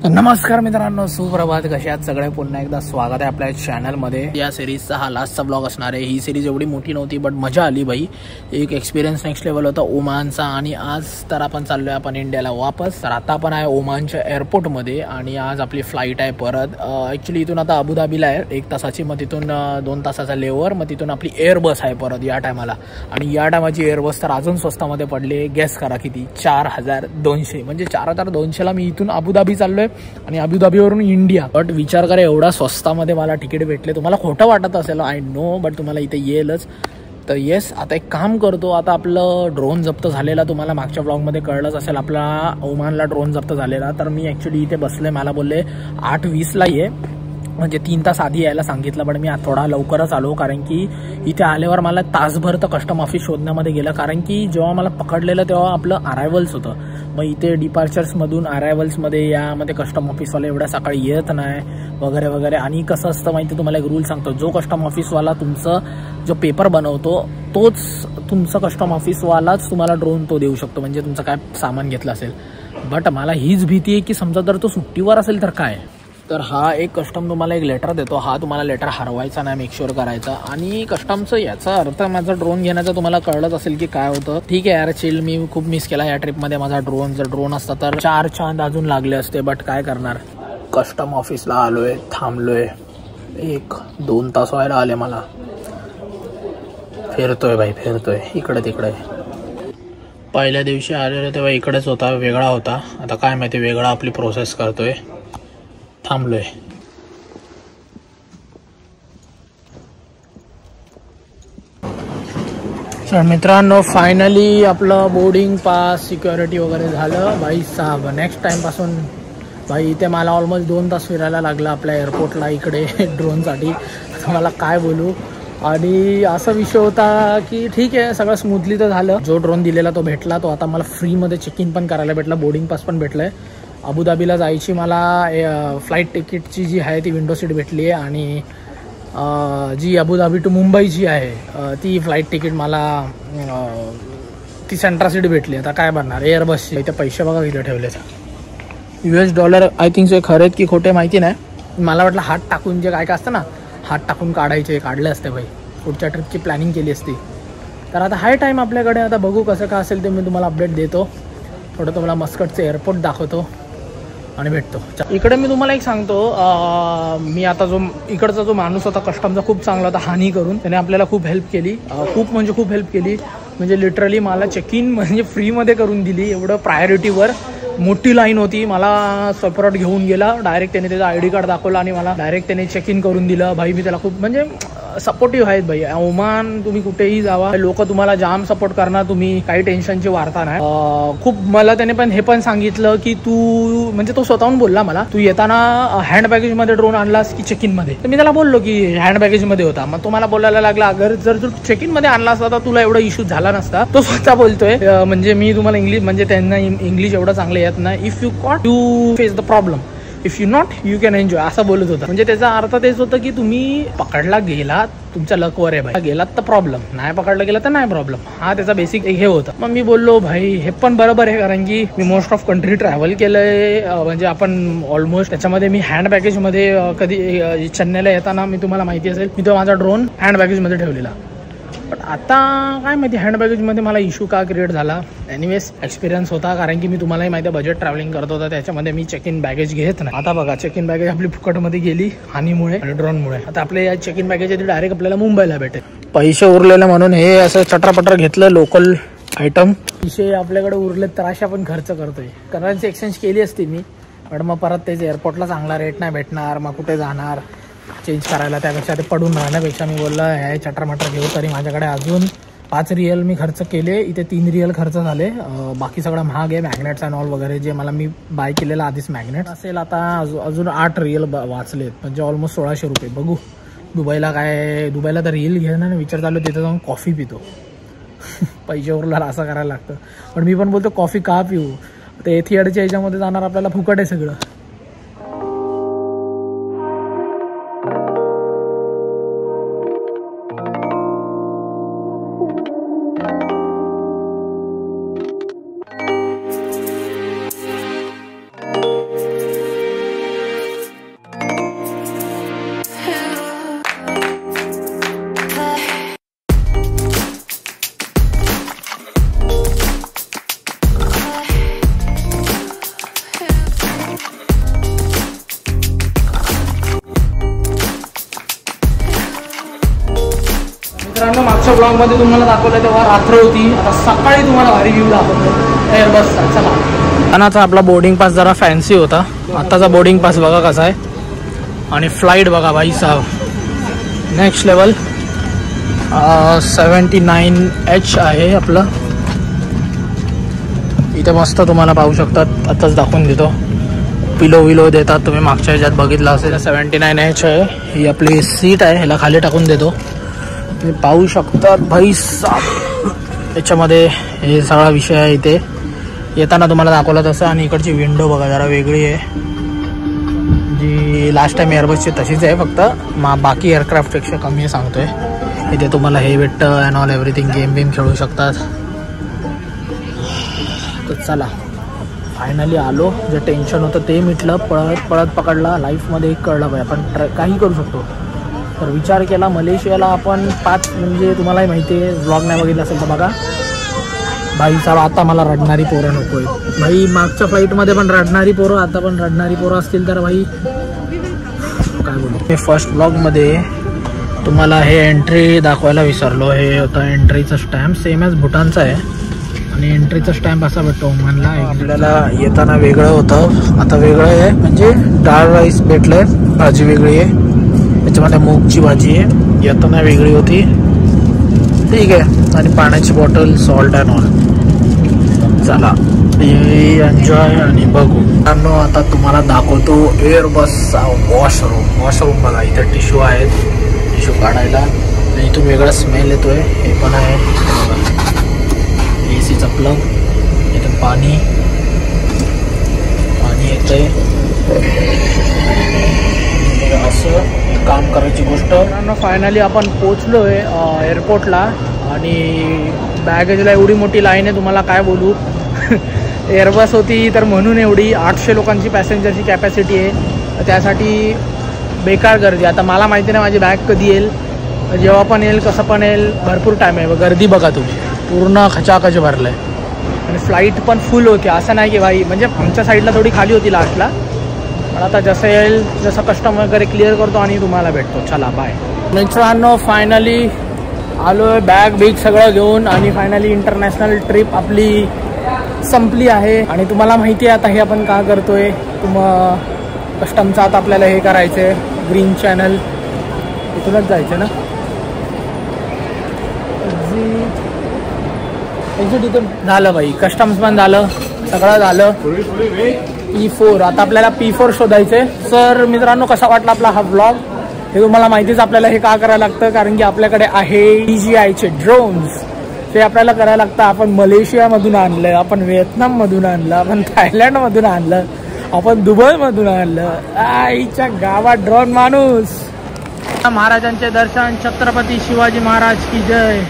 नमस्कार मित्रांनो, सुप्रभात. कसे आहात सगळे? पुन्हा एकदा स्वागत आहे आपल्या चॅनलमध्ये. या सिरीजचा हा लास्टचा ब्लॉग असणार आहे. ही सिरीज एवढी मोठी नव्हती बट मजा आली भाई. एक एक्सपिरियन्स नेक्स्ट लेवल होता ओमानचा. आणि आज तर आपण चाललोय आपण इंडियाला वापस. तर आता आपण आहे ओमानच्या एअरपोर्टमध्ये आणि आज आपली फ्लाईट आहे परत. ॲक्च्युली इथून आता अबुधाबीला आहे 1 तासाची, मग तिथून 2 तासाचा लेवर, मग तिथून आपली एअरबस आहे परत या टायमाला. आणि या टायमाची एअरबस तर अजून स्वस्तामध्ये पडली. गॅस करा किती, 4200. म्हणजे 4200ला मी इथून अबुधाबी चाललोय आणि अबुधाबीवरून इंडिया. बट विचार करा एवढा स्वस्तामध्ये मला तिकीट भेटले. तुम्हाला खोटं वाटत असेल, आय नो, बट तुम्हाला इथे येईलच. तर येस, आता एक काम करतो. आता आपलं ड्रोन जप्त झालेला तुम्हाला मागच्या ब्लॉगमध्ये कळलंच असेल. आपला ओमानला ड्रोन जप्त झालेला. तर मी ॲक्च्युली इथे बसले. मला बोलले 8:20ला ये, म्हणजे 3 तास आधी यायला सांगितलं. पण मी थोडा लवकरच आलो, कारण की इथे आल्यावर मला तासभर तर कस्टम ऑफिस शोधण्यामध्ये गेलं. कारण की जेव्हा मला पकडलेलं तेव्हा आपलं अरायव्हल्स होतं. मग इथे डिपार्चर्समधून अरायव्हल्समध्ये यामध्ये कस्टम ऑफिसवाला एवढ्या सकाळी येत नाही वगैरे वगैरे. आणि कसं असतं माहिती, तुम्हाला एक रूल सांगतो. जो कस्टम ऑफिसवाला तुमचं जो पेपर बनवतो तोच तुमचं कस्टम ऑफिसवालाच तुम्हाला ड्रोन तो देऊ शकतो, म्हणजे तुमचं काय सामान घेतलं असेल. बट मला हीच भीती आहे की समजा जर तो सुट्टीवर असेल तर काय. तर हा एक कस्टम तुम्हाला एक लेटर देतो. हा तुम्हाला लेटर हरवायचा नाही, मेक शुअर करायचा. आणि कस्टमचा याचा अर्थ माझा ड्रोन घेण्याचा तुम्हाला कळलंच असेल की काय होतं. ठीक आहे यार, चिल. मी खूप मिस केला या ट्रिपमध्ये माझा ड्रोन. जर ड्रोन असता तर 4 चांद अजून लागले असते. बट काय करणार, कस्टम ऑफिसला आलोय, थांबलोय. 1-2 तास व्हायला आले मला. फिरतोय भाई, फिरतोय इकडे तिकडे. पहिल्या दिवशी आलेलो तेव्हा इकडेच होता, वेगळा होता. आता काय माहिती, वेगळा आपली प्रोसेस करतोय. थांबलोय. तर मित्रांनो, फायनली आपलं बोर्डिंग पास, सिक्युरिटी वगैरे झालं. भाई साहब, नेक्स्ट टाइमपासून भाई इथे मला ऑलमोस्ट 2 तास फिरायला लागला आपल्या एअरपोर्टला इकडे ड्रोनसाठी. मला काय बोलू. आणि असा विषय होता की ठीक आहे, सगळं स्मूथली तर झालं. जो ड्रोन दिलेला तो भेटला. तो आता मला फ्रीमध्ये चेक इन पण करायला भेटला, बोर्डिंग पास पण भेटलाय. अबुधाबीला जायची मला फ्लाईट तिकीटची जी आहे ती विंडो सीट भेटली आहे. आणि जी अबुधाबी टू मुंबईची आहे ती फ्लाईट तिकीट मला ती सेंट्रा सीट भेटली. आता काय बनणार एअरबसची. इथे पैसे बघा किती ठेवले. $US I think so. खरे की खोटे माहिती नाही. मला वाटलं हात टाकून जे काय काय असतं ना, हात टाकून काढले असते भाई. पुढच्या ट्रिपची प्लॅनिंग केली असती. तर आता हाय टाईम आपल्याकडे. आता बघू कसं काय असेल ते मी तुम्हाला अपडेट देतो. थोडं तुम्हाला मस्कटचं एअरपोर्ट दाखवतो आणि भेटतो. इकडे मी तुम्हाला एक सांगतो, मी आता जो इकडचा जो माणूस होता कस्टमचा खूप चांगला होता. हानी करून त्याने आपल्याला खूप हेल्प केली. खूप म्हणजे खूप हेल्प केली. म्हणजे लिटरली मला चेक इन म्हणजे फ्रीमध्ये करून दिली. एवढं प्रायोरिटीवर. मोठी लाईन होती. मला सेपरेट घेऊन गेला डायरेक्ट. त्याने त्याचा ID कार्ड दाखवला आणि मला डायरेक्ट त्याने चेक इन करून दिलं. भाई मी त्याला खूप म्हणजे सपोर्टिव्ह आहेत भाई. ओमान तुम्ही कुठेही जावा, लोक तुम्हाला जाम सपोर्ट करणार. तुम्ही काही टेन्शनची वार्ता नाही. खूप मला त्याने पण हे पण सांगितलं की तू, म्हणजे तो स्वतःहून बोलला मला, तू येताना हँड बॅगेज मध्ये ड्रोन आणलास की चेक इन मध्ये. तर मी त्याला बोललो की हँड बॅगेज मध्ये होता. मग तो मला बोलायला लागला, अगर जर तू चेक इन मध्ये आणला असता तर तुला एवढा इश्यू झाला नसता. तो स्वतः बोलतोय. म्हणजे मी तुम्हाला इंग्लिश, म्हणजे त्यांना इंग्लिश एवढं चांगलं येत नाही. If you cot you face the problem, if you not you can enjoy, असं बोलत होता. म्हणजे त्याचा अर्थ तेच होतं की तुम्ही पकडला गेलात, तुमच्या लकवर आहे भाई. गेलात तर प्रॉब्लेम, नाही पकडला गेला तर नाही प्रॉब्लेम. हा त्याचा बेसिक हे होतं. मग मी बोललो भाई हे पण बरोबर आहे, कारण की मी मोस्ट ऑफ कंट्री ट्रॅव्हल केलंय. म्हणजे आपण ऑलमोस्ट त्याच्यामध्ये मी हँड बॅगेज मध्ये कधी चेन्नईला येताना मी तुम्हाला माहिती असेल मी तो माझा ड्रोन हँड बॅगेज मध्ये ठेवलेला. बट आता काय माहिती हँड बॅगेजमध्ये मला इश्यू का क्रिएट झाला. एनिवेज एक्सपिरियन्स होता, कारण की मी तुम्हालाही माहिती आहे बजेट ट्रॅव्हलिंग करत होता, त्याच्यामध्ये मी चेक इन बॅगेज घेत नाही. आता बघा चेक इन बॅगेज आपली फुकटमध्ये गेली हानीमुळे आणि ड्रोनमुळे. आता आपले या चेक इन बॅगेज डायरेक्ट आपल्याला मुंबईला भेटेल. पैसे उरलेले म्हणून हे असं चटरापटर घेतलं लोकल आयटम. पैसे आपल्याकडे उरले तर अशा पण खर्च करतोय. करन्सी एक्सचेंज केली असती मी, पण मग परत तेच एअरपोर्टला चांगला रेट नाही भेटणार. मग कुठे जाणार चेंज करायला, त्यापेक्षा ते पडून राहण्यापेक्षा मी बोललं हे चटरमटर घेऊ. तरी माझ्याकडे अजून 5 रिअल मी खर्च केले. इथे 3 रिअल खर्च झाले. बाकी सगळं महाग आहे, मॅग्नेट्स अँड ऑल वगैरे जे मला मी बाय केलेलं आधीच मॅग्नेट असेल. आता अजून 8 रिअल वाचलेत, म्हणजे ऑलमोस्ट 1600 रुपये. बघू दुबईला तर रिअल घेणं ना विचार चालू. तिथं जाऊन कॉफी पितो. पैसे उरला असं करायला लागतं. पण मी पण बोलतो कॉफी का पिऊ. ते एथियाडच्या ह्याच्यामध्ये जाणार आपल्याला फुकट आहे सगळं. मित्रांनो मागच्या ब्लॉगमध्ये तुम्हाला दाखवलं तेव्हा रात्र होती, आता सकाळी तुम्हाला भारी व्ह्यू दाखवतो एअरबसचा. चला. आपला बोर्डिंग पास जरा फॅन्सी होता, आताचा बोर्डिंग पास बघा कसा आहे. आणि फ्लाईट बघा भाई साहब, नेक्स्ट लेवल. 79H आहे आपलं. इथे मस्त तुम्हाला पाहू शकतात, आताच दाखवून देतो. पिलो विलो देतात, तुम्ही मागच्या ह्याच्यात बघितलं असेल. 79H आहे ही आपली सीट आहे, ह्याला खाली टाकून देतो. तुम्ही पाहू शकतात भाई साहब, याच्यामध्ये हे सगळा विषय आहे. इथे येताना तुम्हाला दाखवला तसं. आणि इकडची विंडो बघा जरा वेगळी आहे, जी लास्ट टाइम एअरबसची तशीच आहे, फक्त बाकी एअरक्राफ्टपेक्षा कमी आहे सांगतोय. इथे तुम्हाला हे भेटतं अँड ऑल एव्हरीथिंग, गेम बेम खेळू शकतात. तर चला फायनली आलो. जे टेन्शन होतं ते मिटलं, पळत पकडला. लाईफमध्ये एक कळलं पाहिजे आपण काही करू शकतो. तर विचार केला मलेशियाला आपण 5, म्हणजे तुम्हालाही माहिती आहे, व्लॉग नाही बघितलं असेल तर बघा. भाई साहेब आता मला रडणारी पोरं नको आहे भाई. मागच्या फ्लाईटमध्ये पण रडणारी पोरं, आता पण रडणारी पोरं असतील तर भाई काय बोलू. हे फर्स्ट ब्लॉगमध्ये तुम्हाला हे एंट्री दाखवायला विसरलो. हे होतं एंट्रीचं स्टॅम्प, सेम ॲज भूटानचा आहे. आणि एंट्रीचा स्टॅम्प असा भेटतो ओमानला. आपल्याला येताना वेगळं होतं, आता वेगळं आहे. म्हणजे डाळ राईस भेटलं आहे, भाजी वेगळी आहे, त्याच्यामध्ये मूगची भाजी आहे. येताना वेगळी होती, ठीक आहे. आणि पाण्याची बॉटल, सॉल्ट अँड ऑल. चला एन्जॉय आणि बघू. आता तुम्हाला दाखवतो एअरबसचा वॉशरूम बघा. इथे टिश्यू आहेत, टिश्यू काढायला. इथून वेगळा स्मेल येतोय. हे पण आहे, एसीचा प्लग. इथून पाणी येतंय. असं काम करायची गोष्ट. फायनली आपण पोचलोय एअरपोर्टला. आणि बॅगेजला एवढी मोठी लाईन आहे, तुम्हाला काय बोलू. एअरबस होती तर म्हणून एवढी 800 लोकांची पॅसेंजरची कॅपॅसिटी आहे. त्यासाठी बेकार गर्दी. आता मला माहिती नाही माझी बॅग कधी येईल, जेव्हा पण येईल कसं पण येईल, भरपूर टाईम आहे. गर्दी बघा तुम्ही, पूर्ण खचाखच भरलं आहे. आणि फ्लाईट पण फुल होती, असं नाही की भाई, म्हणजे आमच्या साईडला थोडी खाली होती लास्टला. पण आता जसं येईल, जसं कस्टम वगैरे क्लिअर करतो आणि तुम्हाला भेटतो. चला बाय. मित्रांनो फायनली आलो आहे बॅग बिग सगळं घेऊन. आणि फायनली इंटरनॅशनल ट्रिप आपली संपली आहे. आणि तुम्हाला माहिती आहे आता हे आपण का करतोय. कस्टमचं आता आपल्याला हे करायचं आहे, ग्रीन चॅनल इथूनच जायचं ना. एक्झिट इथून झालं भाई, कस्टम्स पण झालं, सगळं झालं. P4 आता आपल्याला P4 शोधायचंय. सर मित्रांनो कसा वाटला आपला हा व्लॉग, हे तुम्हाला माहितीच. आपल्याला हे का करायला लागतं, कारण की आपल्याकडे आहे DJI ड्रोन्स. ते आपल्याला करायला लागतं. आपण मलेशियामधून आणलं, आपण व्हिएतनाममधून आणलं, आपण थायलंडमधून आणलं, आपण दुबईमधून आणलं. आईच्या गावात ड्रोन माणूस. महाराजांचे दर्शन, छत्रपती शिवाजी महाराज की जय.